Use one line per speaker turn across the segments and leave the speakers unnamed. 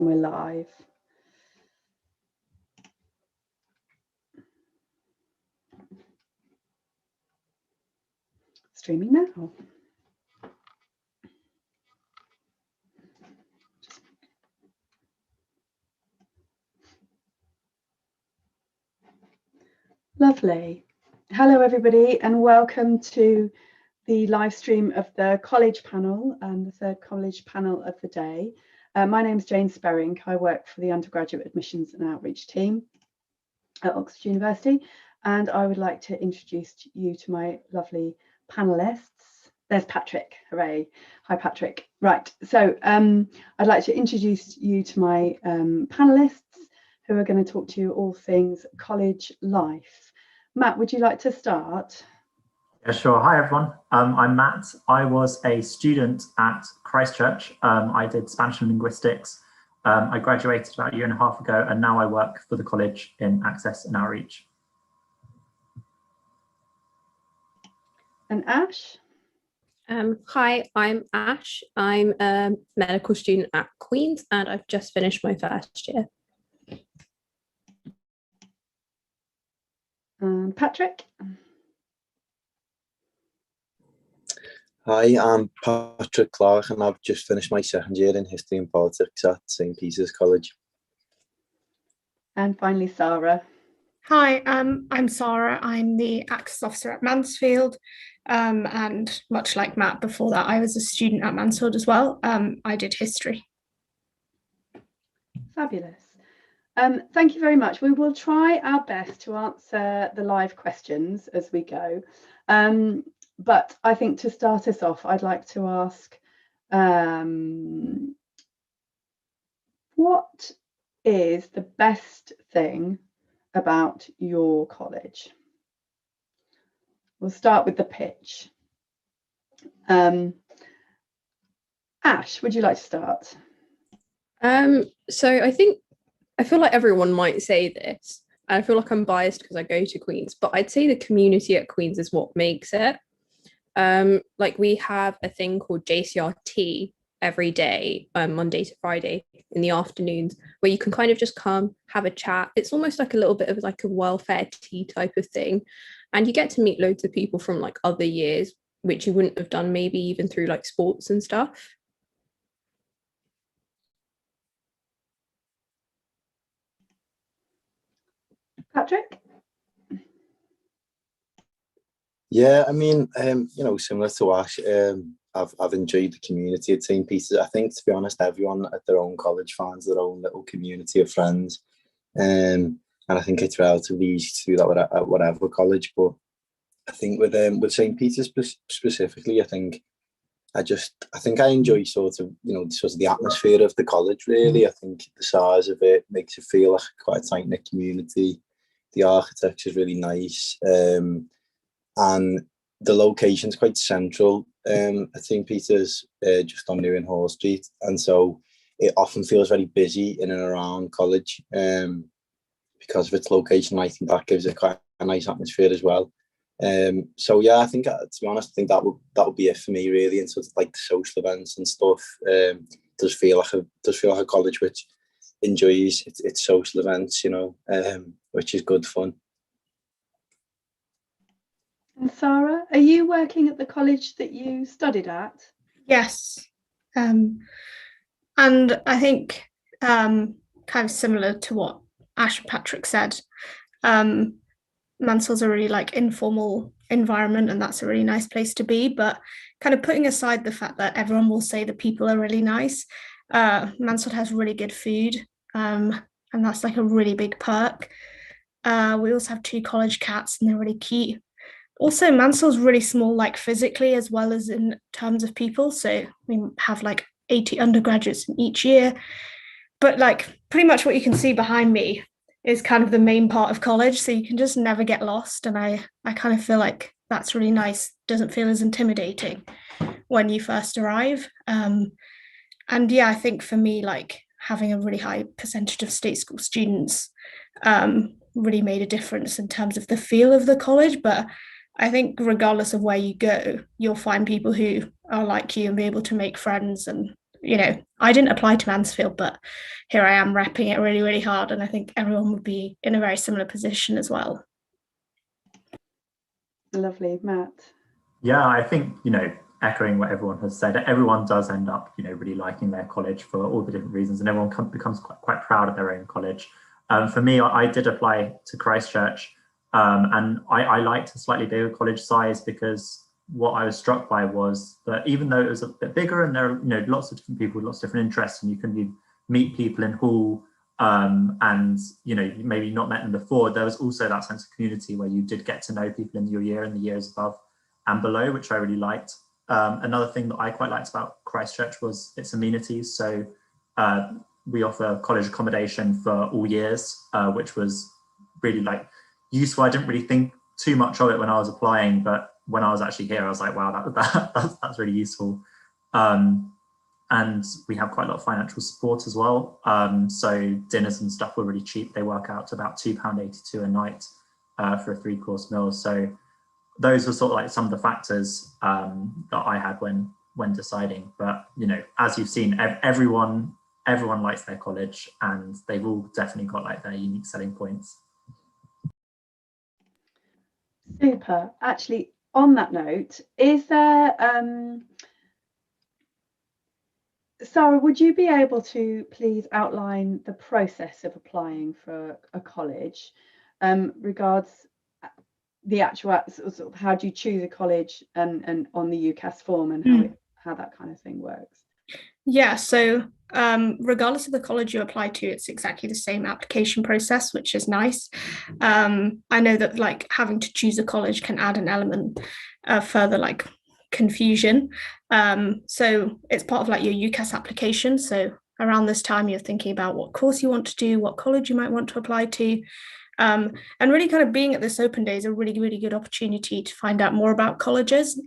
We're live. Streaming now. Lovely. Hello, everybody, and welcome to the live stream of the college panel and the third college panel of the day. My name is Jane Sperring. I work for the undergraduate admissions and outreach team at Oxford University, and I would like to introduce you to my lovely panelists. There's Patrick, hooray. Hi, Patrick. Right, so I'd like to introduce you to my panelists who are going to talk to you all things college life. Matt, would you like to start?
Yeah, sure. Hi, everyone. I'm Matt. I was a student at Christchurch. I did Spanish and linguistics. I graduated about a year and a half ago, and now I work for the college in access and outreach.
And Ash?
Hi, I'm Ash. I'm a medical student at Queen's, and I've just finished my first year.
Patrick?
Hi, I'm Patrick Clark, and I've just finished my second year in History and Politics at St. Peter's College.
And finally, Sarah.
Hi, I'm Sarah. I'm the Access Officer at Mansfield, and much like Matt before that, I was a student at Mansfield as well. I did history.
Fabulous. Thank you very much. We will try our best to answer the live questions as we go. But I think to start us off, I'd like to ask, what is the best thing about your college? We'll start with the pitch. Ash, would you like to start?
So I feel like everyone might say this, and I feel like I'm biased because I go to Queen's, but I'd say the community at Queen's is what makes it. Like we have a thing called JCRT every day, Monday to Friday in the afternoons, where you can kind of just come have a chat. It's almost like a little bit of like a welfare tea type of thing, and you get to meet loads of people from like other years, which you wouldn't have done maybe even through like sports and stuff.
Patrick?
Yeah, I mean, similar to Ash, I've enjoyed the community at St. Peter's. I think, to be honest, everyone at their own college finds their own little community of friends. And I think it's relatively easy to do that at whatever college. But I think with St. Peter's specifically, I think I enjoy sort of the atmosphere of the college, really. I think the size of it makes it feel like quite a tight-knit community. The architecture is really nice. And the location's quite central at St. Peter's, just on Newing Hall Street. And so it often feels very busy in and around college because of its location. I think that gives it quite a nice atmosphere as well. So yeah, I think, to be honest, I think that would be it for me, really. And sort of like the social events and stuff, does feel like a college which enjoys its social events, which is good fun.
And Sarah, are you working at the college that you studied at?
Yes. And I think kind of similar to what Ash and Patrick said, Mansfield's a really like informal environment, and that's a really nice place to be. But kind of putting aside the fact that everyone will say the people are really nice, Mansfield has really good food, and that's like a really big perk. We also have 2 college cats, and they're really cute. Also, Mansfield's really small, like physically as well as in terms of people. So we have like 80 undergraduates in each year. But like pretty much what you can see behind me is kind of the main part of college. So you can just never get lost. And I kind of feel like that's really nice. Doesn't feel as intimidating when you first arrive. And yeah, I think for me, like having a really high percentage of state school students really made a difference in terms of the feel of the college. But I think regardless of where you go, you'll find people who are like you and be able to make friends and you know, I didn't apply to Mansfield, but here I am repping it really, really hard. And I think everyone would be in a very similar position as well.
Lovely, Matt.
Yeah, I think, echoing what everyone has said, everyone does end up, really liking their college for all the different reasons, and everyone becomes quite proud of their own college. For me, I did apply to Christchurch, and I liked a slightly bigger college size, because what I was struck by was that even though it was a bit bigger and there are lots of different people with lots of different interests, and you can meet people in hall, and you maybe not met them before, there was also that sense of community where you did get to know people in your year and the years above and below, which I really liked. Another thing that I quite liked about Christchurch was its amenities. So we offer college accommodation for all years, which was really useful. I didn't really think too much of it when I was applying, but when I was actually here, I was like, wow, that's really useful. And we have quite a lot of financial support as well. So dinners and stuff were really cheap. They work out to about £2.82 a night for a 3-course meal. So those were sort of like some of the factors that I had when deciding. But as you've seen, everyone likes their college, and they've all definitely got like their unique selling points.
Super. Actually, on that note, is there Sarah, would you be able to please outline the process of applying for a college, regards the actual sort of how do you choose a college and on the UCAS form, and how that kind of thing works?
Yeah, so regardless of the college you apply to, it's exactly the same application process, which is nice. I know that having to choose a college can add an element of further confusion. So it's part of your UCAS application. So around this time, you're thinking about what course you want to do, what college you might want to apply to. And really kind of being at this open day is a really, really good opportunity to find out more about colleges.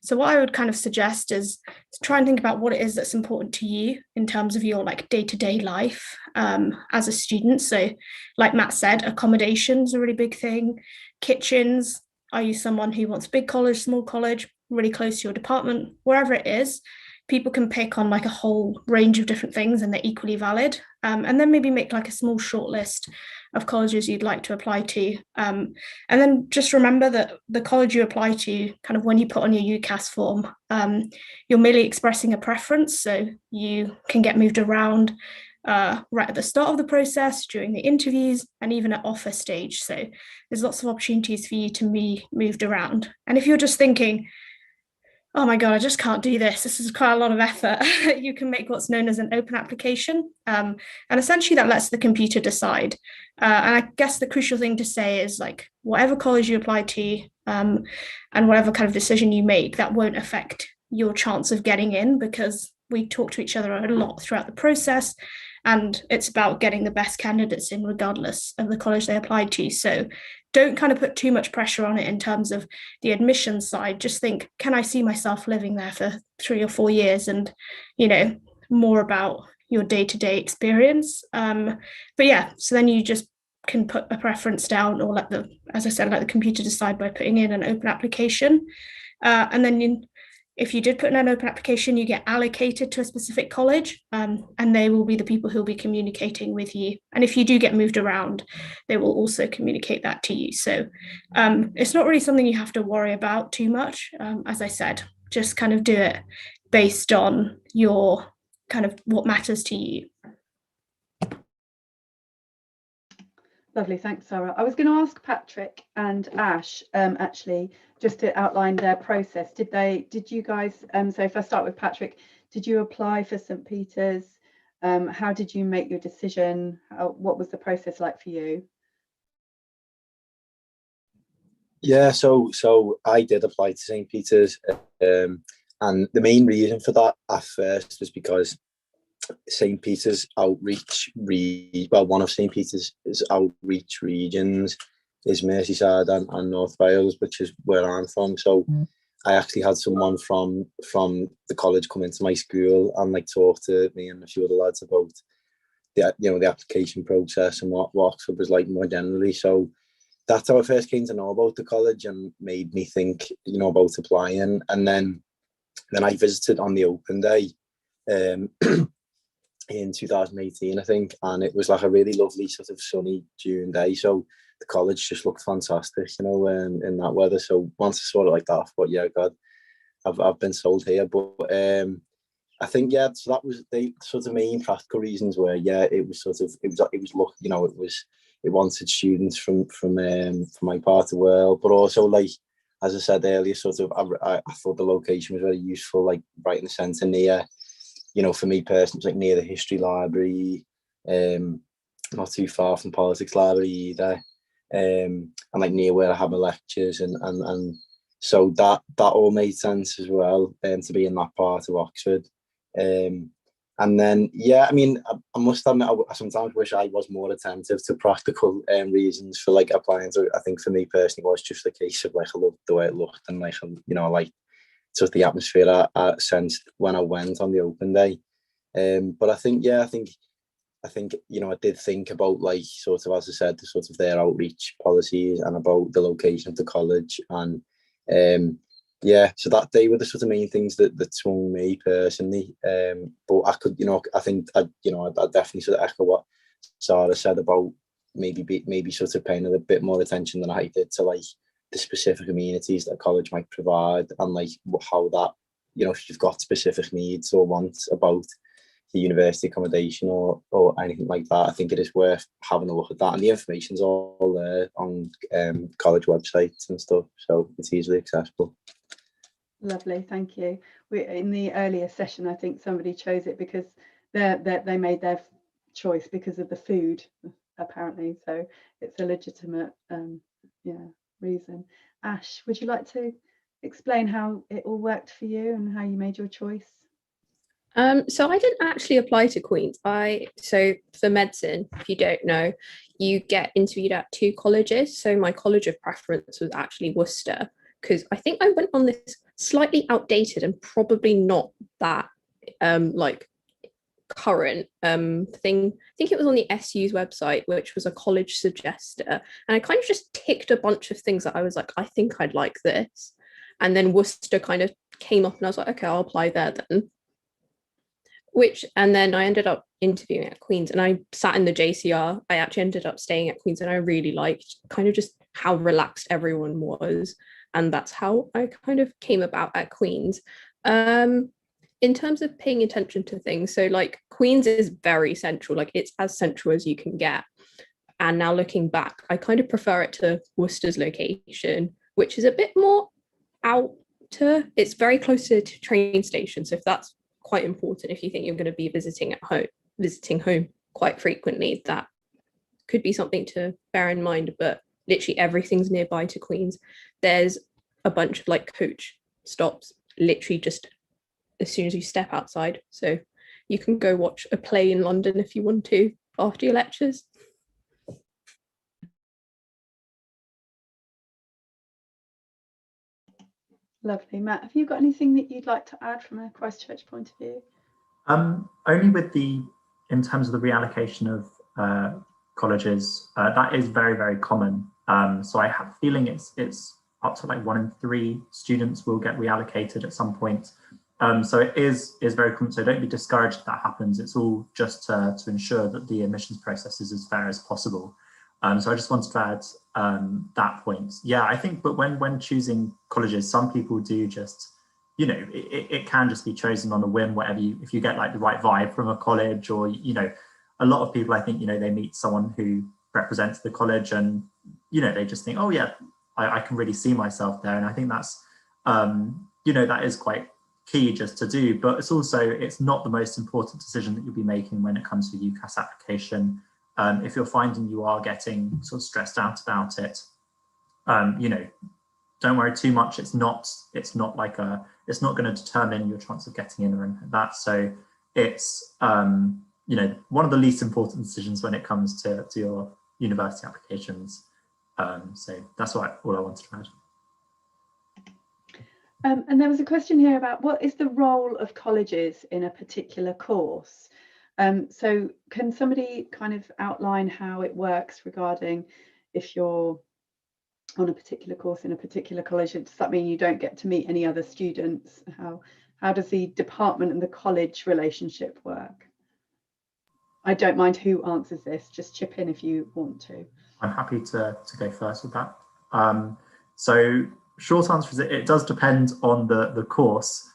So what I would kind of suggest is to try and think about what it is that's important to you in terms of your day-to-day life as a student. So like Matt said, accommodation's a really big thing. Kitchens, are you someone who wants big college, small college, really close to your department? Wherever it is, people can pick on a whole range of different things, and they're equally valid. And then maybe make a small short list of colleges you'd like to apply to. And then just remember that the college you apply to, kind of when you put on your UCAS form, you're merely expressing a preference. So you can get moved around right at the start of the process, during the interviews, and even at offer stage. So there's lots of opportunities for you to be moved around. And if you're just thinking, oh my God, I just can't do this, this is quite a lot of effort, you can make what's known as an open application. And essentially that lets the computer decide. And I guess the crucial thing to say is whatever college you apply to and whatever kind of decision you make, that won't affect your chance of getting in, because we talk to each other a lot throughout the process, and it's about getting the best candidates in regardless of the college they applied to. So don't kind of put too much pressure on it in terms of the admissions side. Just think, can I see myself living there for 3 or 4 years? And, more about your day-to-day experience. But yeah, so then you just can put a preference down, or as I said, let the computer decide by putting in an open application. And then if you did put in an open application, you get allocated to a specific college, and they will be the people who will be communicating with you. And if you do get moved around, they will also communicate that to you. So it's not really something you have to worry about too much. As I said, just kind of do it based on your kind of what matters to you.
Lovely, thanks, Sarah. I was going to ask Patrick and Ash actually just to outline their process. Did you guys? So if I start with Patrick, did you apply for St. Peter's? How did you make your decision? What was the process like for you?
Yeah, so I did apply to St. Peter's, and the main reason for that at first was because St. Peter's outreach, one of St. Peter's outreach regions is Merseyside and North Wales, which is where I'm from. So I actually had someone from the college come into my school and talk to me and a few other lads about the application process and what Oxford was like more generally. So that's how I first came to know about the college and made me think about applying. And then I visited on the open day. um, in 2018, I think, and it was like a really lovely sort of sunny June day. So the college just looked fantastic, you know, in that weather. So once I saw it like that, I thought, yeah, God, I've been sold here. But I think, yeah, so that was the sort of main practical reasons where, yeah, it was look, you know, it wanted students from my part of the world, but also, like, as I said earlier, sort of, I thought the location was very useful, like right in the centre near, you know, for me personally, like near the history library, not too far from politics library either, and like near where I have my lectures, and so that all made sense as well, to be in that part of Oxford. And then, yeah, I mean, I must admit, I sometimes wish I was more attentive to practical reasons for like applying to. I think for me personally, it was just a case of like I loved the way it looked, and like, you know, like sort of the atmosphere I sensed when I went on the open day. But I think, yeah, I think, you know, I did think about, like, sort of, as I said, the sort of their outreach policies and about the location of the college, and yeah, so that they were the sort of main things that swung me personally. But I could, you know, I think I definitely sort of echo what Sarah said about maybe sort of paying a bit more attention than I did to like the specific amenities that a college might provide, and like how that, you know, if you've got specific needs or wants about the university accommodation or anything like that, I think it is worth having a look at that. And the information's all there on college websites and stuff, so it's easily accessible.
Lovely, thank you. In the earlier session, I think somebody chose it because they made their choice because of the food, apparently. So it's a legitimate, reason. Ash, would you like to explain how it all worked for you and how you made your choice?
So I didn't actually apply to Queen's. So for medicine, if you don't know, you get interviewed at 2 colleges. So my college of preference was actually Worcester, because I think I went on this slightly outdated and probably not that like current thing. I think it was on the SU's website, which was a college suggester, and I kind of just ticked a bunch of things that I was like, I think I'd like this, and then Worcester kind of came up, and I was like, okay, I'll apply there then. And then I ended up interviewing at Queen's, and I sat in the JCR. I actually ended up staying at Queen's, and I really liked kind of just how relaxed everyone was. And that's how I kind of came about at Queen's. In terms of paying attention to things, so like Queen's is very central, like it's as central as you can get. And now looking back, I kind of prefer it to Worcester's location, which is a bit more outer. It's very close to train station. So if that's quite important, if you think you're going to be visiting home quite frequently, that could be something to bear in mind. But literally everything's nearby to Queen's. There's a bunch of like coach stops literally just as soon as you step outside, so you can go watch a play in London if you want to after your lectures.
Lovely. Matt, have you got anything that you'd like to add from a Christchurch point of view?
Only with in terms of the reallocation of colleges, that is very, very common. So I have a feeling it's up to like 1 in 3 students will get reallocated at some point. So it is very common. So don't be discouraged if that happens. It's all just to ensure that the admissions process is as fair as possible. So I just wanted to add that point. Yeah, I think, but when choosing colleges, some people do just, you know, it can just be chosen on a whim, if you get like the right vibe from a college, or, you know, a lot of people, I think, you know, they meet someone who represents the college and, you know, they just think, oh yeah, I can really see myself there. And I think that's, you know, that is quite key just to do, but it's not the most important decision that you'll be making when it comes to a UCAS application. If you're finding you are getting sort of stressed out about it, you know, don't worry too much. It's not going to determine your chance of getting in or anything like that. So it's, you know, one of the least important decisions when it comes to your university applications. So that's all I wanted to add.
And there was a question here about what is the role of colleges in a particular course? So can somebody kind of outline how it works regarding if you're on a particular course in a particular college, does that mean you don't get to meet any other students? How How does the department and the college relationship work? I don't mind who answers this, just chip in if you want to.
I'm happy to go first with that. So short answer is it does depend on the course,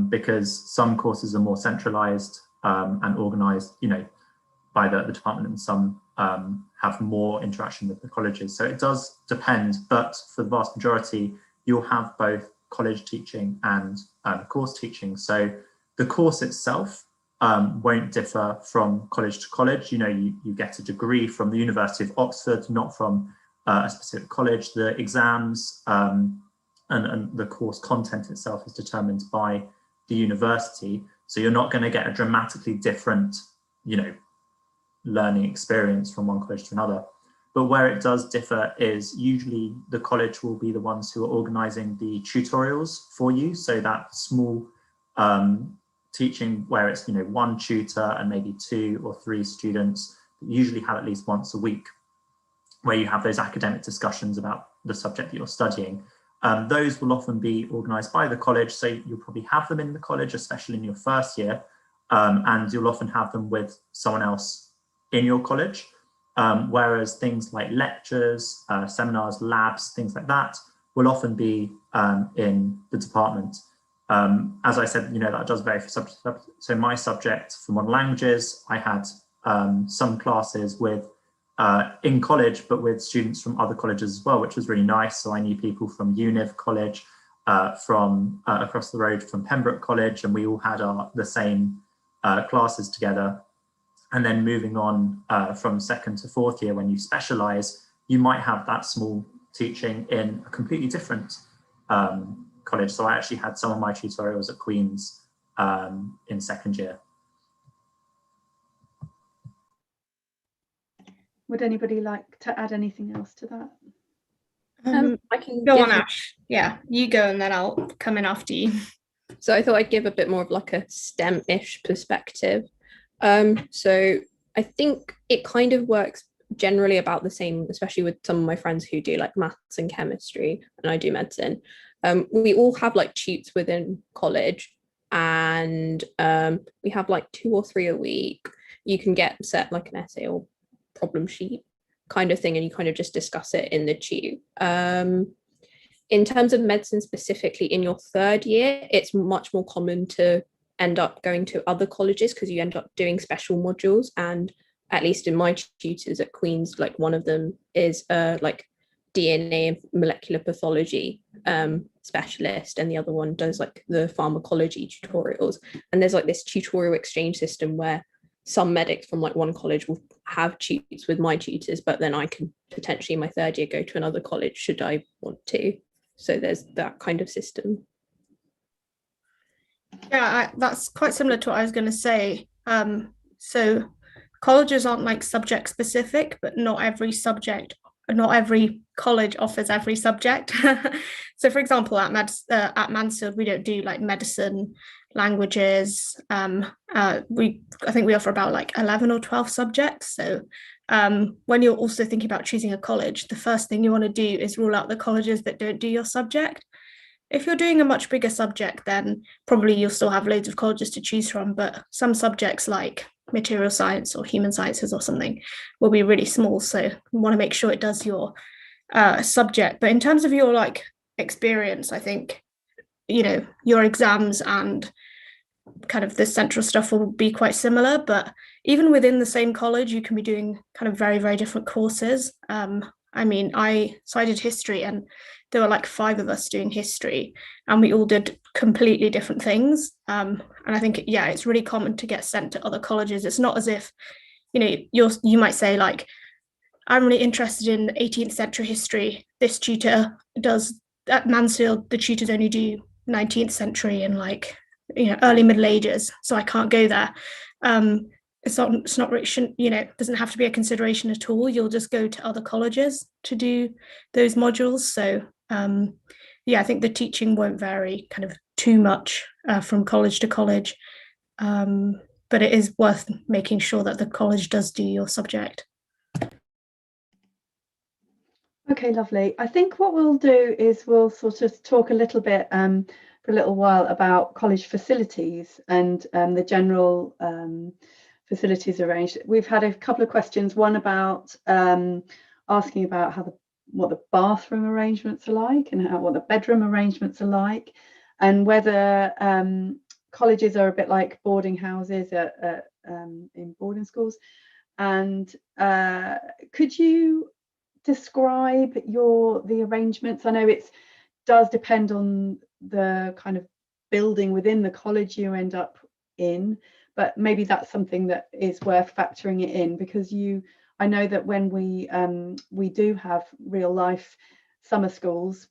because some courses are more centralized and organized, by the department, and some have more interaction with the colleges. So it does depend, but for the vast majority, you'll have both college teaching and course teaching. So the course itself won't differ from college to college. You get a degree from the University of Oxford, not from a specific college. The exams and the course content itself is determined by the university. So you're not going to get a dramatically different, learning experience from one college to another. But where it does differ is usually the college will be the ones who are organizing the tutorials for you. So that small teaching where it's, one tutor and maybe 2 or 3 students, usually have at least once a week, where you have those academic discussions about the subject that you're studying. Those will often be organized by the college. So you'll probably have them in the college, especially in your first year. And you'll often have them with someone else in your college. Whereas things like lectures, seminars, labs, things like that will often be in the department. As I said, that does vary for subject. So my subject for modern languages, I had some classes with in college, but with students from other colleges as well, which was really nice. So I knew people from Univ College, from across the road from Pembroke College, and we all had the same classes together. And then moving on from 2nd to 4th year, when you specialize, you might have that small teaching in a completely different college. So I actually had some of my tutorials at Queen's in 2nd year.
Would anybody like to add anything else to that?
I can
go on, Ash. Yeah, you go and then I'll come in after you.
So I thought I'd give a bit more of like a STEM-ish perspective. So I think it kind of works generally about the same, especially with some of my friends who do like maths and chemistry, and I do medicine. We all have like tutes within college, and we have like 2 or 3 a week. You can get set like an essay or problem sheet kind of thing, and you kind of just discuss it in the tute. In terms of medicine specifically, in your 3rd year, it's much more common to end up going to other colleges because you end up doing special modules. And at least in my tutors at Queen's, like one of them is like DNA and molecular pathology specialist, and the other one does like the pharmacology tutorials. And there's like this tutorial exchange system where some medics from like one college will have tutors with my tutors, but then I can potentially in my 3rd year go to another college should I want to. So there's that kind of system.
Yeah, that's quite similar to what I was going to say. So colleges aren't like subject specific, but not every college offers every subject. So for example, at Mansfield, we don't do like medicine, languages. I think we offer about like 11 or 12 subjects. So when you're also thinking about choosing a college, the first thing you want to do is rule out the colleges that don't do your subject. If you're doing a much bigger subject, then probably you'll still have loads of colleges to choose from, but some subjects like material science or human sciences or something will be really small. So you want to make sure it does your subject. But in terms of your like experience, I think, your exams and kind of the central stuff will be quite similar, but even within the same college, you can be doing kind of very, very different courses. I did history, and there were like 5 of us doing history, and we all did completely different things. And I think, it's really common to get sent to other colleges. It's not as if, you might say like, I'm really interested in 18th century history. This tutor does at Mansfield, the tutors only do 19th century and like, early Middle Ages, so I can't go there. It's not doesn't have to be a consideration at all. You'll just go to other colleges to do those modules. So I think the teaching won't vary kind of too much from college to college, but it is worth making sure that the college does do your subject.
Okay, lovely. I think what we'll do is we'll sort of talk a little bit for a little while about college facilities and the general facilities arranged. We've had a couple of questions, one about asking about what the bathroom arrangements are like and what the bedroom arrangements are like, and whether colleges are a bit like boarding houses in boarding schools. And could you describe the arrangements? I know it does depend on the kind of building within the college you end up in, but maybe that's something that is worth factoring it in, because I know that when we do have real life summer schools,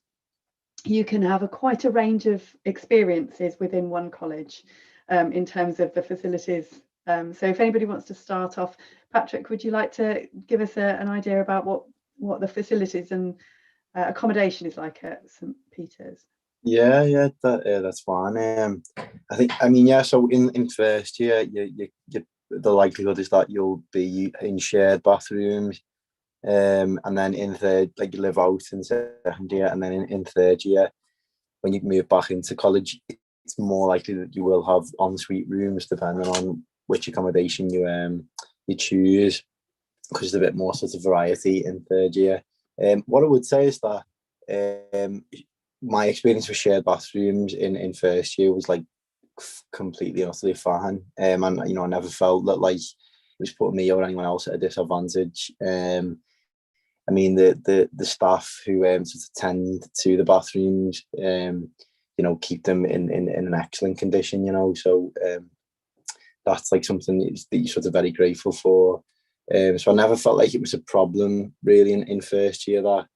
you can have quite a range of experiences within one college in terms of the facilities. So if anybody wants to start off, Patrick, would you like to give us an idea about what the facilities and accommodation is like at St. Peter's?
Yeah, that's fine. I mean, yeah. So in first year, the likelihood is that you'll be in shared bathrooms, and then in third, like you live out in second year, and then in third year, when you move back into college, it's more likely that you will have ensuite rooms, depending on which accommodation you choose, because there's a bit more sort of variety in third year. What I would say is that my experience with shared bathrooms in first year was like completely and utterly fine, and I never felt that like it was putting me or anyone else at a disadvantage. I mean, the staff who sort of tend to the bathrooms, keep them in an excellent condition. So that's like something that you're sort of very grateful for. So I never felt like it was a problem really in first year that.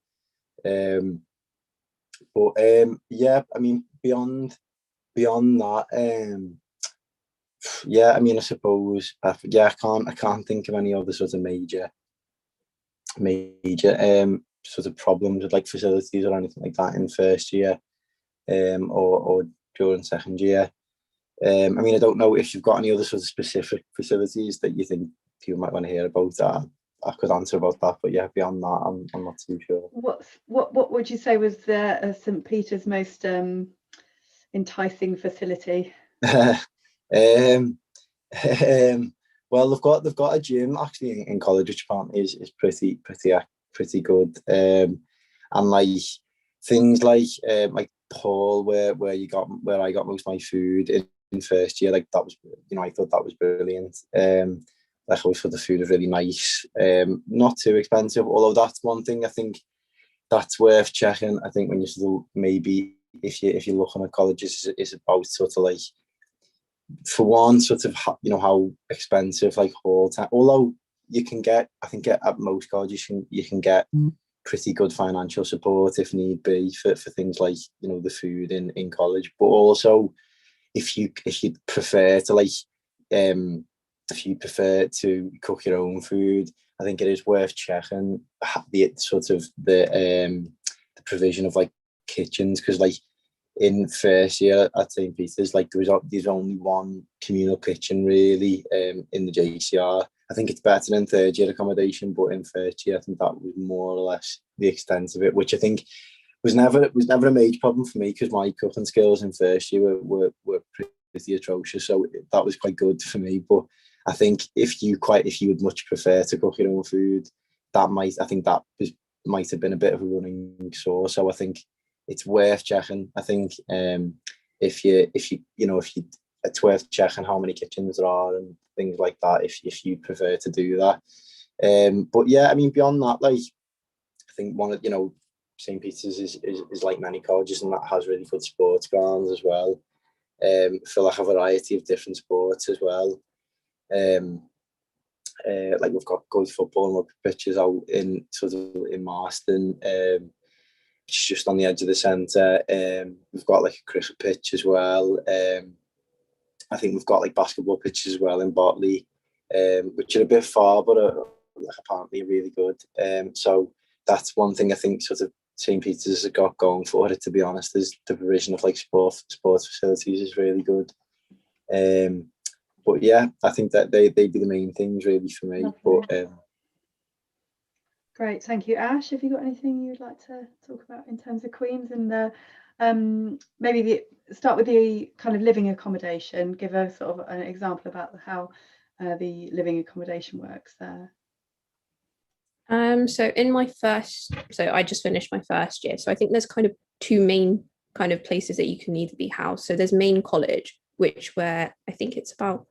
But yeah, I mean, beyond that, yeah, I mean, I suppose, yeah, I can't think of any other sort of major sort of problems with like facilities or anything like that in first year, or during second year. I mean, I don't know if you've got any other sort of specific facilities that you think people might want to hear about. I could answer about that, but yeah, beyond that, I'm not too sure.
What would you say was St. Peter's most enticing facility?
Well, they've got a gym actually in college, which apparently is pretty good. And like things like Paul, where I got most of my food in first year, like that was, I thought that was brilliant. Like always thought the food was really nice, not too expensive, although that's one thing I think that's worth checking. I think when you sort of maybe if you're looking at colleges, is about sort of like, for one, sort of how expensive like hall time. Although you can get, I think at most colleges you can get pretty good financial support if need be for things like the food in college. But also if you prefer to if you prefer to cook your own food, I think it is worth checking the sort of the provision of like kitchens, because like in first year at St. Peter's, like there's only one communal kitchen really in the JCR. I think it's better than third year accommodation, but in first year I think that was more or less the extent of it, which I think was never a major problem for me, because my cooking skills in first year were pretty atrocious, so that was quite good for me. But I think if you would much prefer to cook your own food, might have been a bit of a running sore. So I think it's worth checking. I think it's worth checking how many kitchens there are and things like that if you prefer to do that. But yeah, I mean, beyond that, like I think St. Peter's is like many colleges, and that has really good sports grounds as well, for like a variety of different sports as well. Like we've got good football and rugby pitches out in Marston, which is just on the edge of the centre. We've got like a cricket pitch as well. I think we've got like basketball pitches as well in Botley, which are a bit far, but like apparently really good. So that's one thing I think sort of St. Peter's has got going for it, to be honest, is the provision of like sports facilities is really good. But yeah, I think that they'd be the main things really for me. But
great, thank you. Ash, have you got anything you'd like to talk about in terms of Queen's and the maybe start with the kind of living accommodation. Give a sort of an example about how the living accommodation works there.
So I just finished my first year. So I think there's kind of two main kind of places that you can either be housed. So there's main college, where I think it's about,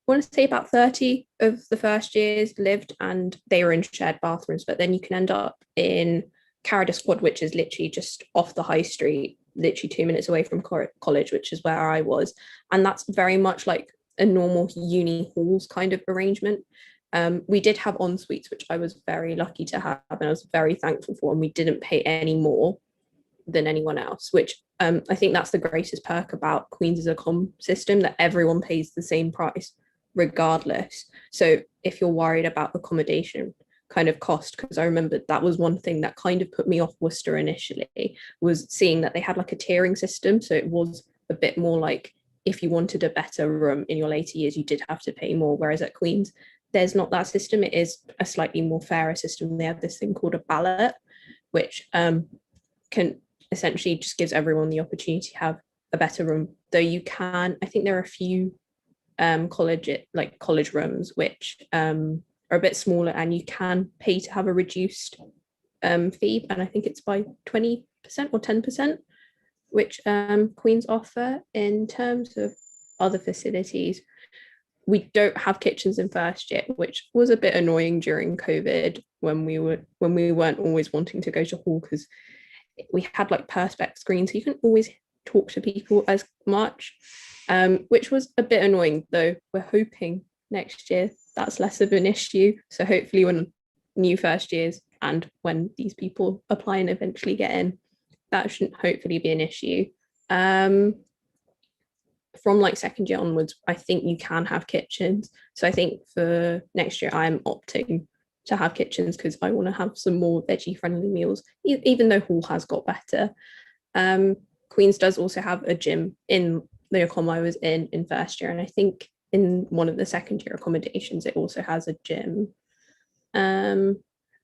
I want to say about 30 of the first years lived, and they were in shared bathrooms. But then you can end up in Carrier Squad, which is literally just off the high street, literally 2 minutes away from college, which is where I was. And that's very much like a normal uni halls kind of arrangement. We did have en suites, which I was very lucky to have, and I was very thankful for, and we didn't pay any more than anyone else, which I think that's the greatest perk about Queen's Accom system, that everyone pays the same price regardless. So if you're worried about accommodation kind of cost, because I remember that was one thing that kind of put me off Worcester initially, was seeing that they had like a tiering system. So it was a bit more like, if you wanted a better room in your later years, you did have to pay more, whereas at Queen's there's not that system. It is a slightly more fairer system. They have this thing called a ballot, which can essentially just gives everyone the opportunity to have a better room. Though you can, I think there are a few college rooms which are a bit smaller, and you can pay to have a reduced fee, and I think it's by 20% or 10%, which Queen's offer. In terms of other facilities, we don't have kitchens in first year, which was a bit annoying during COVID when we weren't always wanting to go to hall, because we had like perspex screens, so you couldn't always talk to people as much, which was a bit annoying. Though we're hoping next year that's less of an issue. So hopefully when new first years and when these people apply and eventually get in, that shouldn't hopefully be an issue. From like second year onwards, I think you can have kitchens. So I think for next year, I'm opting to have kitchens because I want to have some more veggie friendly meals, even though Hall has got better. Queen's does also have a gym in the accom I was in first year, and I think in one of the second year accommodations it also has a gym.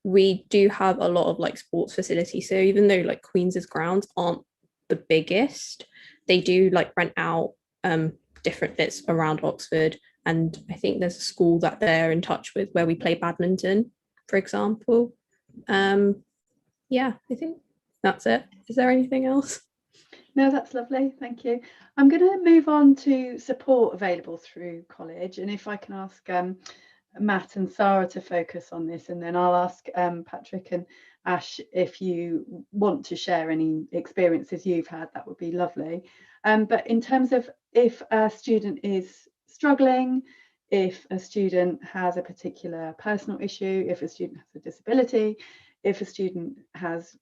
We do have a lot of like sports facilities, so even though like Queen's grounds aren't the biggest, they do like rent out different bits around Oxford, and I think there's a school that they're in touch with where we play badminton, for example. Yeah, I think that's it. Is there anything else?
No, that's lovely, thank you. I'm going to move on to support available through college, and if I can ask Matt and Sarah to focus on this, and then I'll ask Patrick and Ash if you want to share any experiences you've had, that would be lovely. But in terms of if a student is struggling, if a student has a particular personal issue, if a student has a disability, if a student has ...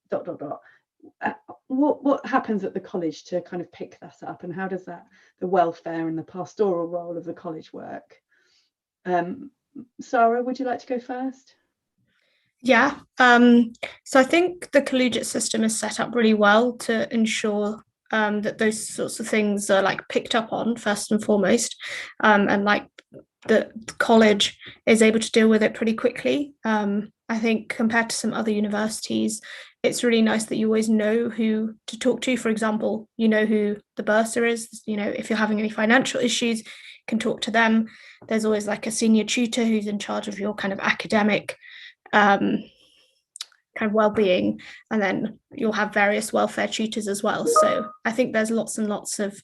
what happens at the college to kind of pick that up, and how does that, the welfare and the pastoral role of the college work? Sarah, would you like to go first?
Yeah, so I think the collegiate system is set up really well to ensure that those sorts of things are like picked up on first and foremost, and like the college is able to deal with it pretty quickly. I think compared to some other universities, it's really nice that you always know who to talk to. For example, you know who the bursar is. You know, if you're having any financial issues, you can talk to them. There's always like a senior tutor who's in charge of your kind of academic kind of well-being, and then you'll have various welfare tutors as well. So I think there's lots and lots of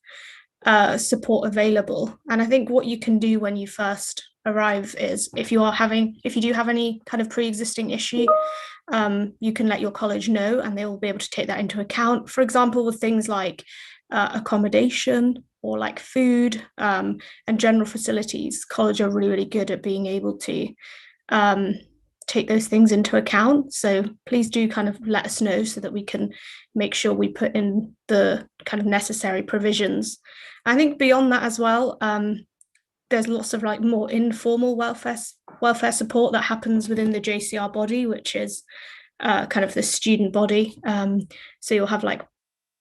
support available. And I think what you can do when you first arrive is, if you do have any kind of pre-existing issue, you can let your college know, and they will be able to take that into account. For example, with things like accommodation or like food and general facilities, college are really, really good at being able to take those things into account. So please do kind of let us know so that we can make sure we put in the kind of necessary provisions. I think beyond that as well, there's lots of like more informal welfare support that happens within the JCR body, which is kind of the student body. So you'll have like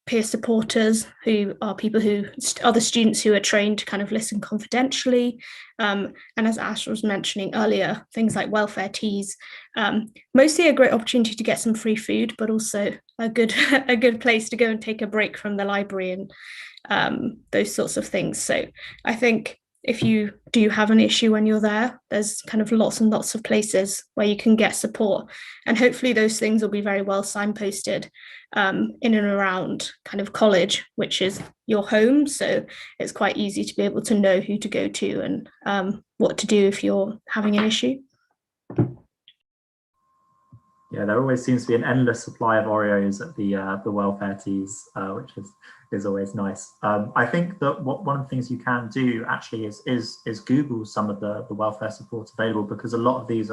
peer supporters, who are people who, other students who are trained to kind of listen confidentially. And as Ash was mentioning earlier, things like welfare teas, mostly a great opportunity to get some free food, but also a good place to go and take a break from the library and those sorts of things. So I think if you do have an issue when you're there, there's kind of lots and lots of places where you can get support. And hopefully those things will be very well signposted in and around kind of college, which is your home. So it's quite easy to be able to know who to go to and what to do if you're having an issue.
Yeah, there always seems to be an endless supply of Oreos at the welfare teas, which is always nice. I think that one of the things you can do actually is Google some of the welfare support available, because a lot of these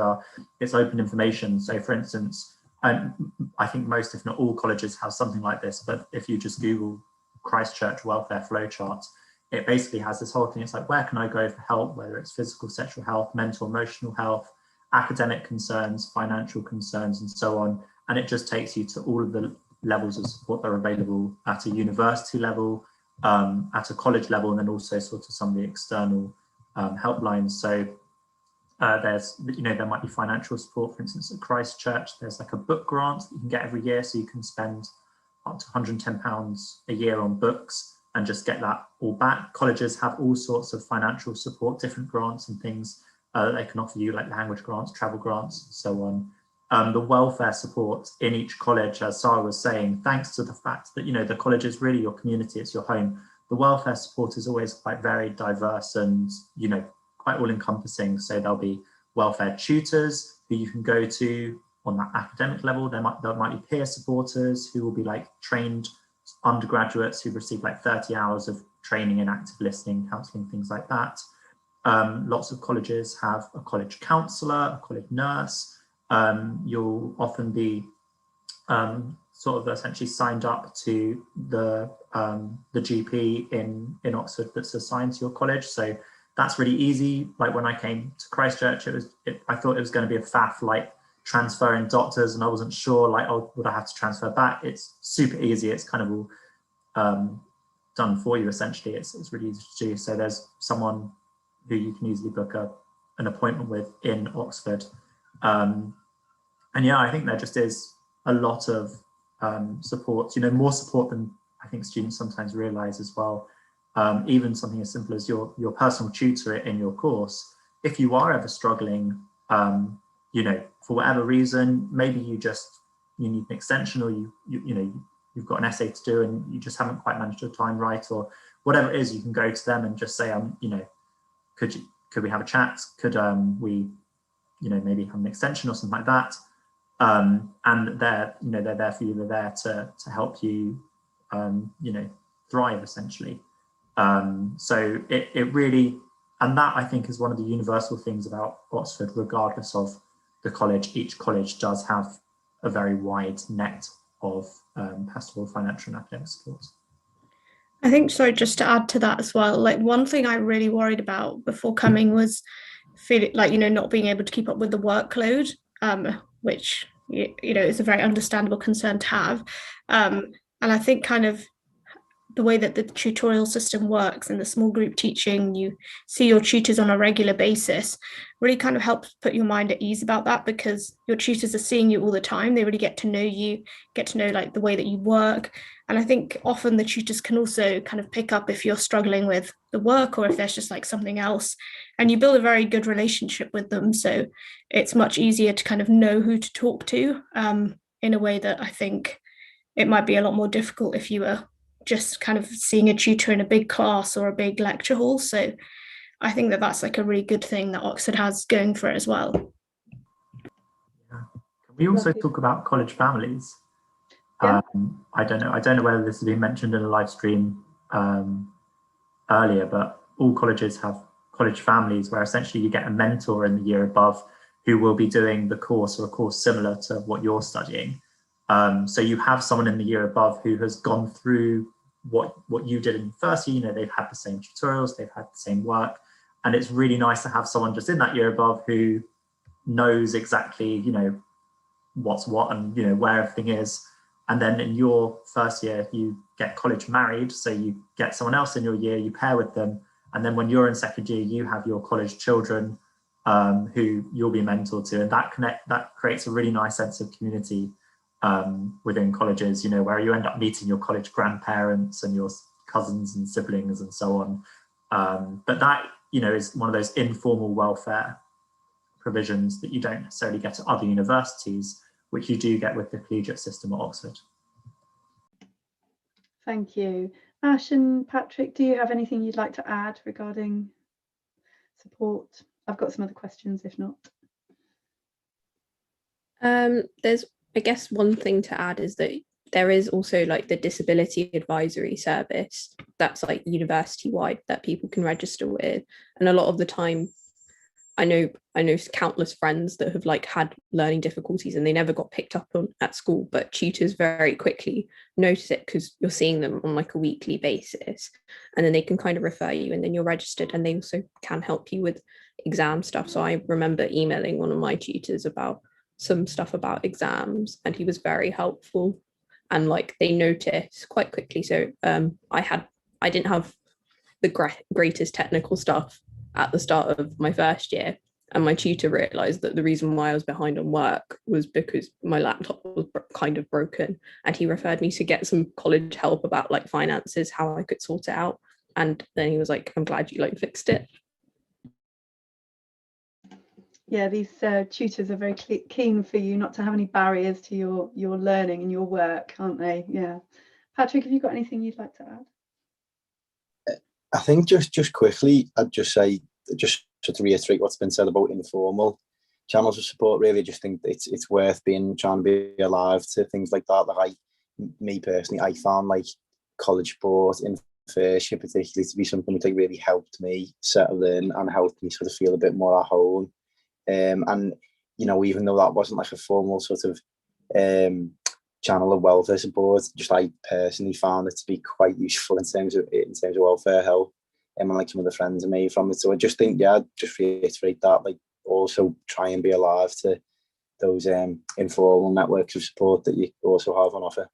it's open information. So for instance, I think most, if not all, colleges have something like this, but if you just Google Christchurch welfare flowchart, it basically has this whole thing. It's like, where can I go for help, whether it's physical, sexual health, mental, emotional health, academic concerns, financial concerns, and so on. And it just takes you to all of the levels of support that are available at a university level, at a college level, and then also sort of some of the external helplines. So there's, there might be financial support. For instance, at Christchurch, there's like a book grant that you can get every year, so you can spend up to £110 a year on books and just get that all back. Colleges have all sorts of financial support, different grants and things they can offer you, like language grants, travel grants, and so on. The welfare support in each college, as Sarah was saying, thanks to the fact that, the college is really your community, it's your home. The welfare support is always quite very diverse and, quite all encompassing. So there'll be welfare tutors who you can go to on that academic level. There might be peer supporters who will be like trained undergraduates who receive like 30 hours of training in active listening, counselling, things like that. Lots of colleges have a college counsellor, a college nurse. You'll often be sort of essentially signed up to the GP in Oxford that's assigned to your college. So that's really easy. Like when I came to Christchurch, I thought it was going to be a faff, like transferring doctors, and I wasn't sure, like, oh, would I have to transfer back? It's super easy. It's kind of all done for you, essentially. It's really easy to do. So there's someone who you can easily book an appointment with in Oxford. And yeah, I think there just is a lot of support, more support than I think students sometimes realise as well. Even something as simple as your personal tutor in your course. If you are ever struggling, for whatever reason, maybe you need an extension, or you've got an essay to do and you just haven't quite managed your time right, or whatever it is, you can go to them and just say, could we have a chat? Could we, maybe have an extension or something like that? And they're there for you. They're there to help you, thrive, essentially. So it really, and that I think is one of the universal things about Oxford, regardless of the college. Each college does have a very wide net of pastoral, financial, and academic support.
I think, sorry, just to add to that as well, like one thing I really worried about before coming was feeling like, not being able to keep up with the workload, which, is a very understandable concern to have. And I think kind of the way that the tutorial system works and the small group teaching, you see your tutors on a regular basis, really kind of helps put your mind at ease about that, because your tutors are seeing you all the time. They really get to know you, get to know like the way that you work. And I think often the tutors can also kind of pick up if you're struggling with the work, or if there's just like something else, and you build a very good relationship with them. So it's much easier to kind of know who to talk to in a way that I think it might be a lot more difficult if you were just kind of seeing a tutor in a big class or a big lecture hall. So I think that that's like a really good thing that Oxford has going for it as well.
Yeah. Can we also talk about college families?
Yeah.
I don't know whether this has been mentioned in a live stream earlier, but all colleges have college families where essentially you get a mentor in the year above who will be doing the course, or a course similar to what you're studying. So you have someone in the year above who has gone through what you did in first year. They've had the same tutorials, they've had the same work, and it's really nice to have someone just in that year above who knows exactly, what's what and where everything is. And then in your first year, you get college married. So you get someone else in your year, you pair with them. And then when you're in second year, you have your college children who you'll be mentored to. And that creates a really nice sense of community within colleges, where you end up meeting your college grandparents and your cousins and siblings and so on. But that, is one of those informal welfare provisions that you don't necessarily get at other universities, which you do get with the collegiate system at Oxford.
Thank you. Ash and Patrick, do you have anything you'd like to add regarding support? I've got some other questions if not.
There's, I guess, one thing to add is that there is also like the disability advisory service that's like university wide that people can register with. And a lot of the time, I know countless friends that have like had learning difficulties and they never got picked up on at school, but tutors very quickly notice it because you're seeing them on like a weekly basis, and then they can kind of refer you, and then you're registered, and they also can help you with exam stuff. So I remember emailing one of my tutors about some stuff about exams, and he was very helpful, and like they noticed quite quickly. So I didn't have the greatest technical stuff at the start of my first year, and my tutor realized that the reason why I was behind on work was because my laptop was kind of broken, and he referred me to get some college help about like finances, how I could sort it out. And then he was like, I'm glad you like fixed it.
Yeah, these tutors are very keen for you not to have any barriers to your learning and your work, aren't they? Yeah. Patrick, have you got anything you'd like to add?
I think just quickly, I'd just say, just to reiterate what's been said about informal channels of support. Really, I just think it's worth trying to be alive to things like that. Like me personally, I found like college sport in first year particularly to be something that really helped me settle in and helped me sort of feel a bit more at home. And even though that wasn't like a formal sort of channel of welfare support, just I personally found it to be quite useful in terms of welfare help, and like some of the friends I made from it. So I just think, just reiterate that, like also try and be alive to those informal networks of support that you also have on offer.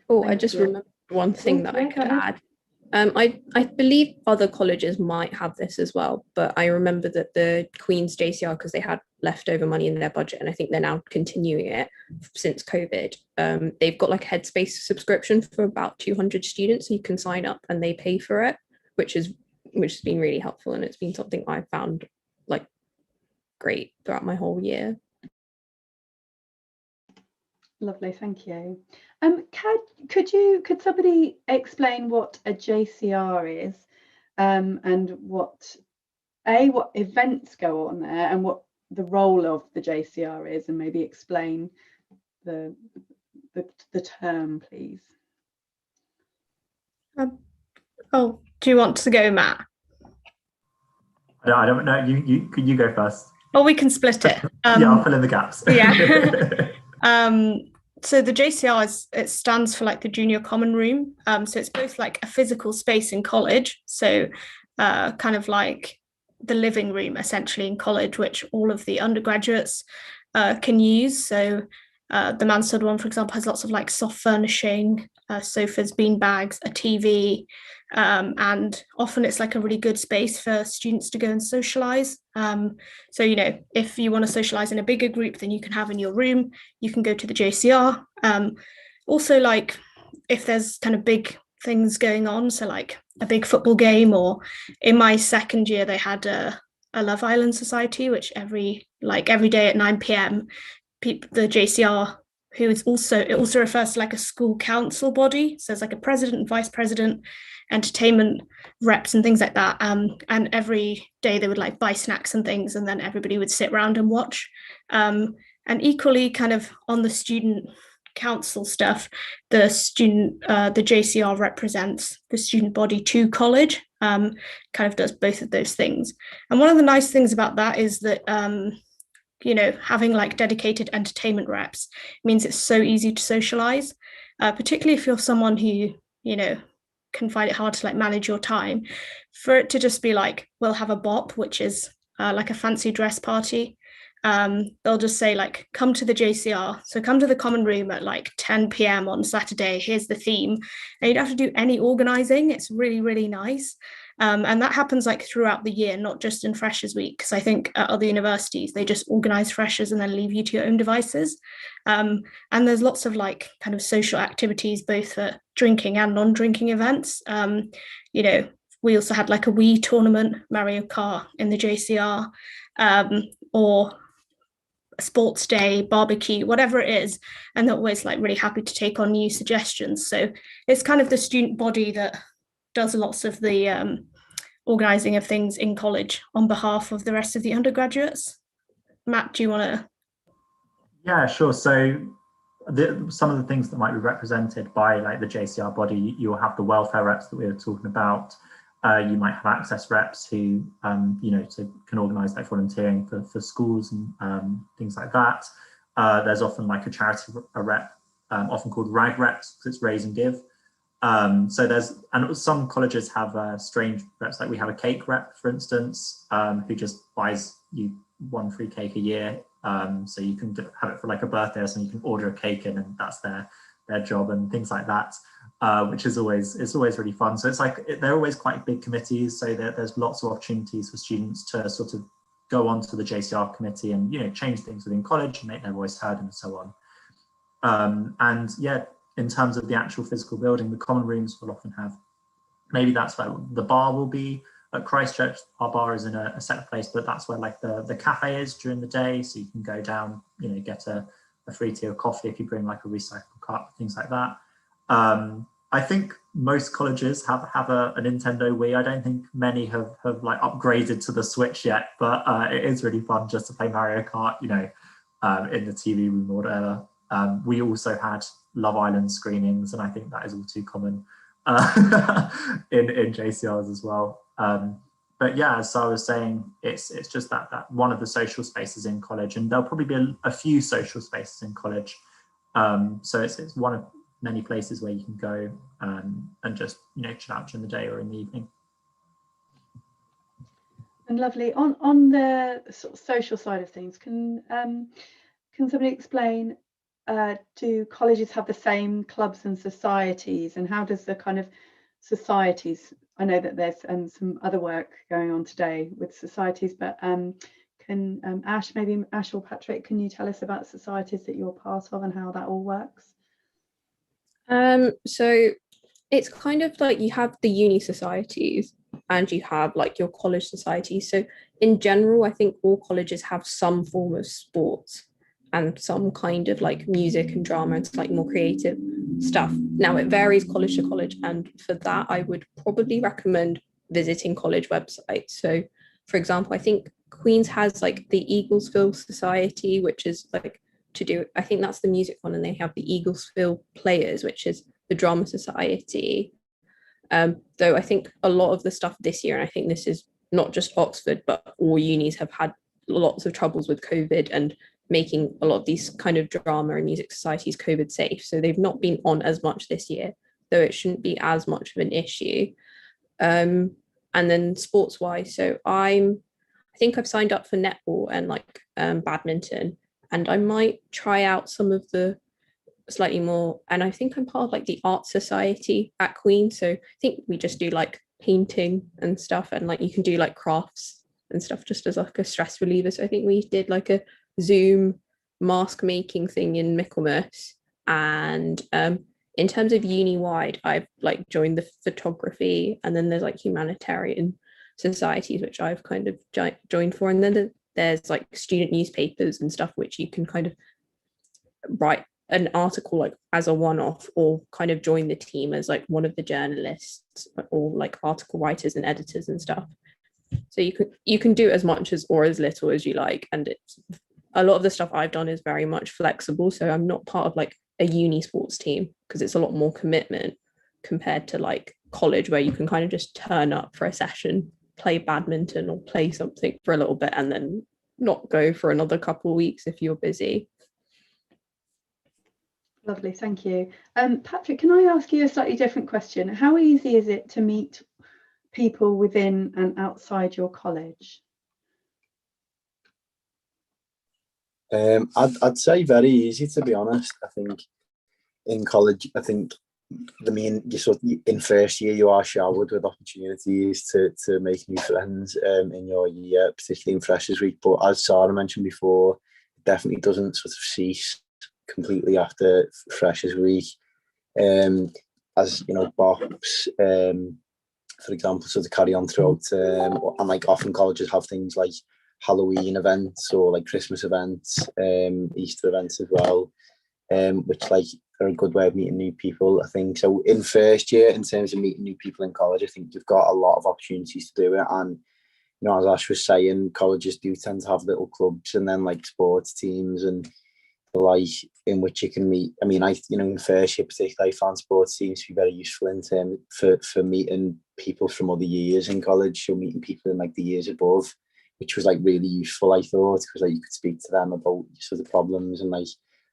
Oh, I just remembered one thing that I could add. I believe other colleges might have this as well, but I remember that the Queen's JCR, because they had leftover money in their budget, and I think they're now continuing it since COVID, they've got like a Headspace subscription for about 200 students, so you can sign up and they pay for it, which has been really helpful, and it's been something I've found like great throughout my whole year.
Lovely, thank you. Could somebody explain what a JCR is, and what events go on there, and what the role of the JCR is, and maybe explain the term, please?
Do you want to go, Matt?
I don't know. You go first.
Well, we can split it.
Yeah, I'll fill in the gaps.
Yeah. So the JCR it stands for like the Junior Common Room. So it's both like a physical space in college, so kind of like the living room essentially in college, which all of the undergraduates can use. So the Mansfield one, for example, has lots of like soft furnishing, sofas, bean bags, a TV, and often it's like a really good space for students to go and socialize. So if you want to socialize in a bigger group than you can have in your room, you can go to the JCR. Also, like if there's kind of big things going on, so like a big football game, or in my second year they had a Love Island Society, which every day at 9 p.m. the JCR, it also refers to like a school council body, so it's like a president, vice president, entertainment reps and things like that, and every day they would like buy snacks and things, and then everybody would sit around and watch. And equally, kind of on the student council stuff, the JCR represents the student body to college, kind of does both of those things. And one of the nice things about that is that having like dedicated entertainment reps means it's so easy to socialize, particularly if you're someone who can find it hard to like manage your time. For it to just be like, we'll have a bop, which is like a fancy dress party, they'll just say like, come to the JCR. So come to the common room at like 10 p.m. on Saturday. Here's the theme. And you don't have to do any organizing. It's really, really nice. And that happens like throughout the year, not just in Freshers Week, because I think at other universities, they just organize freshers and then leave you to your own devices. And there's lots of like kind of social activities, both for drinking and non-drinking events. You know, we also had like a Wii tournament, Mario Kart in the JCR, or sports day, barbecue, whatever it is. And they're always like really happy to take on new suggestions. So it's kind of the student body that does lots of the organizing of things in college on behalf of the rest of the undergraduates. Matt, do you want to?
Yeah, sure. So some of the things that might be represented by like the JCR body, you'll have the welfare reps that we were talking about. You might have access reps who, you know, can organise like volunteering for schools and things like that. There's often like a charity rep, often called RAG reps, because it's raise and give. So and some colleges have strange reps, like we have a cake rep, for instance, who just buys you one free cake a year. So you can have it for like a birthday or something, you can order a cake in and that's their job and things like that. Which is always really fun. So it's like they're always quite big committees, so there's lots of opportunities for students to sort of go onto the JCR committee and, you know, change things within college and make their voice heard and so on. And yeah, in terms of the actual physical building, the common rooms will often have, maybe that's where the bar will be. At Christchurch, our bar is in a separate place, but that's where like the cafe is during the day, so you can go down, you know, get a free tea or coffee if you bring like a recyclable cup, things like that. I think most colleges have a Nintendo Wii. I don't think many have like upgraded to the Switch yet, but it is really fun just to play Mario Kart, you know, in the TV room or whatever. We also had Love Island screenings, and I think that is all too common in JCRs as well. But yeah, as I was saying, it's just that one of the social spaces in college, and there'll probably be a few social spaces in college. So it's one of many places where you can go and just, you know, chill out during the day or in the evening.
And lovely. On the sort of social side of things, can somebody explain, do colleges have the same clubs and societies, and how does the kind of societies, I know that there's some other work going on today with societies, but can Ash or Patrick, can you tell us about societies that you're part of and how that all works?
So it's kind of like you have the uni societies and you have like your college societies. So in general, I think all colleges have some form of sports and some kind of like music and drama and like more creative stuff. Now it varies college to college, and for that I would probably recommend visiting college websites. So for example, I think Queen's has like the Eaglesville Society, which is like I think that's the music one, and they have the Eaglesville Players, which is the drama society. Though I think a lot of the stuff this year, and I think this is not just Oxford, but all unis have had lots of troubles with COVID and making a lot of these kind of drama and music societies COVID safe. So they've not been on as much this year, though it shouldn't be as much of an issue. And then sports wise, so I think I've signed up for netball and like badminton, and I might try out some of the slightly more, and I think I'm part of like the art society at Queen. So I think we just do like painting and stuff, and like you can do like crafts and stuff just as like a stress reliever. So I think we did like a Zoom mask making thing in Michaelmas. And in terms of uni-wide, I've like joined the photography, and then there's like humanitarian societies, which I've kind of joined for. And then there's like student newspapers and stuff, which you can kind of write an article like as a one-off, or kind of join the team as like one of the journalists or like article writers and editors and stuff. So you can do as much as or as little as you like, and it's a lot of the stuff I've done is very much flexible. So I'm not part of like a uni sports team because it's a lot more commitment compared to like college, where you can kind of just turn up for a session, play badminton or play something for a little bit, and then not go for another couple of weeks if you're busy.
Lovely, thank you. Patrick, can I ask you a slightly different question? How easy is it to meet people within and outside your college?
I'd say very easy, to be honest. I think in college, I think in first year you are showered with opportunities to make new friends in your year, particularly in Freshers Week. But as Sarah mentioned before, it definitely doesn't sort of cease completely after Freshers Week. As you know, BOPs, for example, sort of carry on throughout, and like often colleges have things like Halloween events or like Christmas events, Easter events as well, which like are a good way of meeting new people, I think. So in first year, in terms of meeting new people in college, I think you've got a lot of opportunities to do it. And you know, as Ash was saying, colleges do tend to have little clubs and then like sports teams and like in which you can meet. I mean, in first year particularly, I found sports teams to be very useful in terms for meeting people from other years in college. So meeting people in like the years above, which was like really useful, I thought, because like you could speak to them about sort of problems and like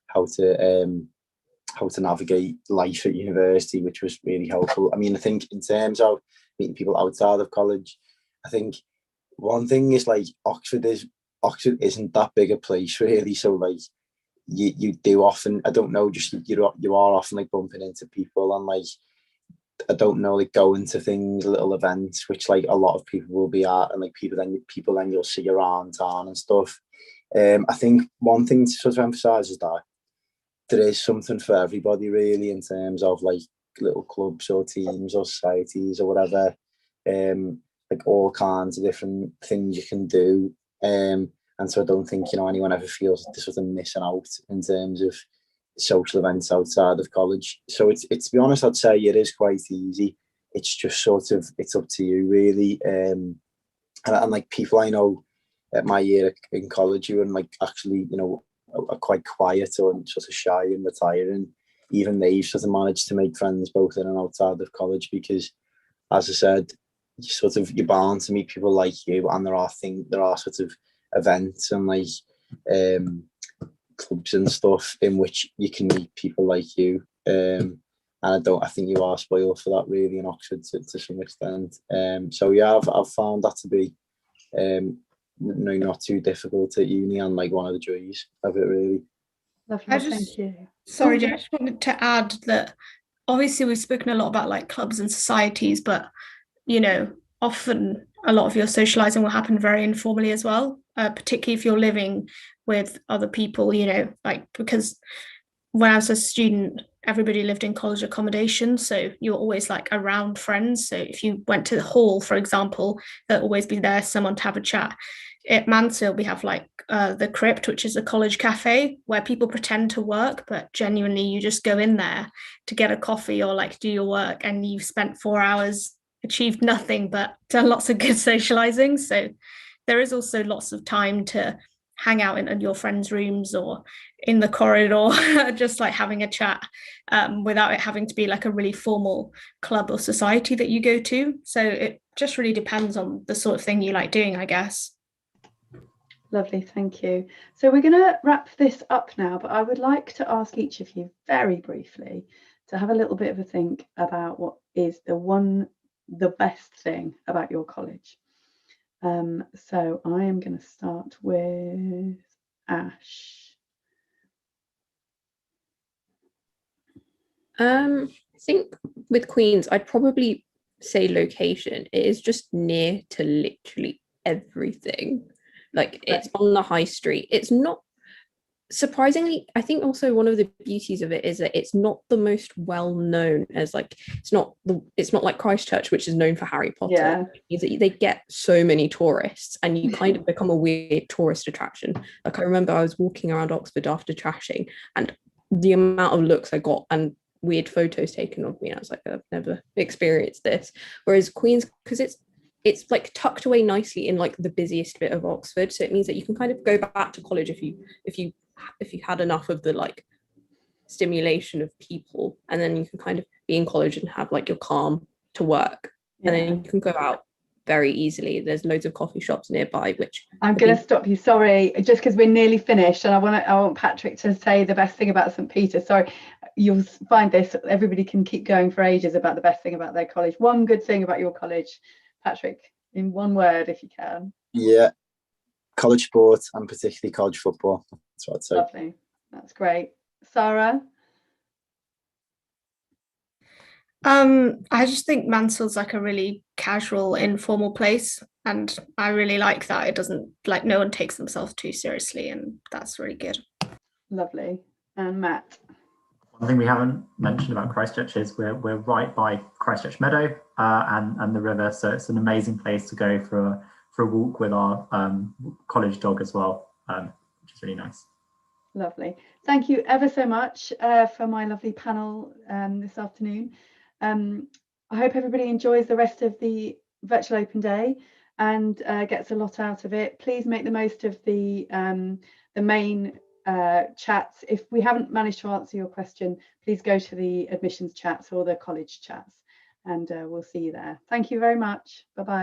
how to navigate life at university, which was really helpful. I mean, I think in terms of meeting people outside of college, I think one thing is like Oxford isn't that big a place really. So like you do often, I don't know, just you are often like bumping into people and like I don't know, like going to things, little events, which like a lot of people will be at, and like people then you'll see around town and stuff. I think one thing to sort of emphasize is that there is something for everybody really in terms of like little clubs or teams or societies or whatever, like all kinds of different things you can do. And so I don't think, you know, anyone ever feels they're sort of missing out in terms of social events outside of college. So it's to be honest, I'd say it is quite easy. It's just sort of, it's up to you really. And like people I know at my year in college who are like actually, you know, are quite quiet or sort of shy and retiring, even they've sort of managed to make friends both in and outside of college because, as I said, you're bound to meet people like you, and there are sort of events and like clubs and stuff in which you can meet people like you. And I think you are spoiled for that really in Oxford to some extent. So yeah, I've found that to be not too difficult at uni, and like one of the joys of it really.
Lovely, thank you.
Sorry, I just wanted to add that obviously we've spoken a lot about like clubs and societies, but you know, often a lot of your socializing will happen very informally as well, particularly if you're living with other people, you know, like because when I was a student, everybody lived in college accommodation, so you're always like around friends. So if you went to the hall, for example, there'll always be there someone to have a chat. At Mansfield, we have like the Crypt, which is a college cafe where people pretend to work, but genuinely you just go in there to get a coffee or like do your work, and you've spent 4 hours, achieved nothing, but done lots of good socializing. So there is also lots of time to hang out in your friends' rooms or in the corridor, just like having a chat without it having to be like a really formal club or society that you go to. So it just really depends on the sort of thing you like doing, I guess.
Lovely, thank you. So we're going to wrap this up now, but I would like to ask each of you very briefly to have a little bit of a think about what is the best thing about your college. So I am going to start with Ash.
I think with Queen's, I'd probably say location. It is just near to literally everything. Like it's on the high street. It's not, surprisingly, I think also one of the beauties of it is that it's not the most well known as like it's not like Christchurch, which is known for Harry Potter. Yeah. They get so many tourists and you kind of become a weird tourist attraction. Like I remember I was walking around Oxford after trashing and the amount of looks I got and weird photos taken of me, and I was like, I've never experienced this. Whereas Queen's, because it's like tucked away nicely in like the busiest bit of Oxford, so it means that you can kind of go back to college if you had enough of the like stimulation of people, and then you can kind of be in college and have like your calm to work, and then you can go out very easily. There's loads of coffee shops nearby, which
I'm going to stop you, sorry, just because we're nearly finished, and I want Patrick to say the best thing about St. Peter. Sorry, you'll find this, everybody can keep going for ages about the best thing about their college. One good thing about your college, Patrick, in one word if you can.
Yeah, college sport and particularly college football. That's what I'd say.
Lovely. That's great. Sarah?
I just think Mansfield's like a really casual, informal place, and I really like that. It doesn't, like, no one takes themselves too seriously, and that's really good.
Lovely. And Matt?
One thing we haven't mentioned about Christchurch is we're right by Christchurch Meadow and the river, so it's an amazing place to go for a walk with our college dog as well, which is really nice.
Lovely. Thank you ever so much for my lovely panel this afternoon. I hope everybody enjoys the rest of the virtual open day and gets a lot out of it. Please make the most of the main chats. If we haven't managed to answer your question, please go to the admissions chats or the college chats, and we'll see you there. Thank you very much. Bye-bye.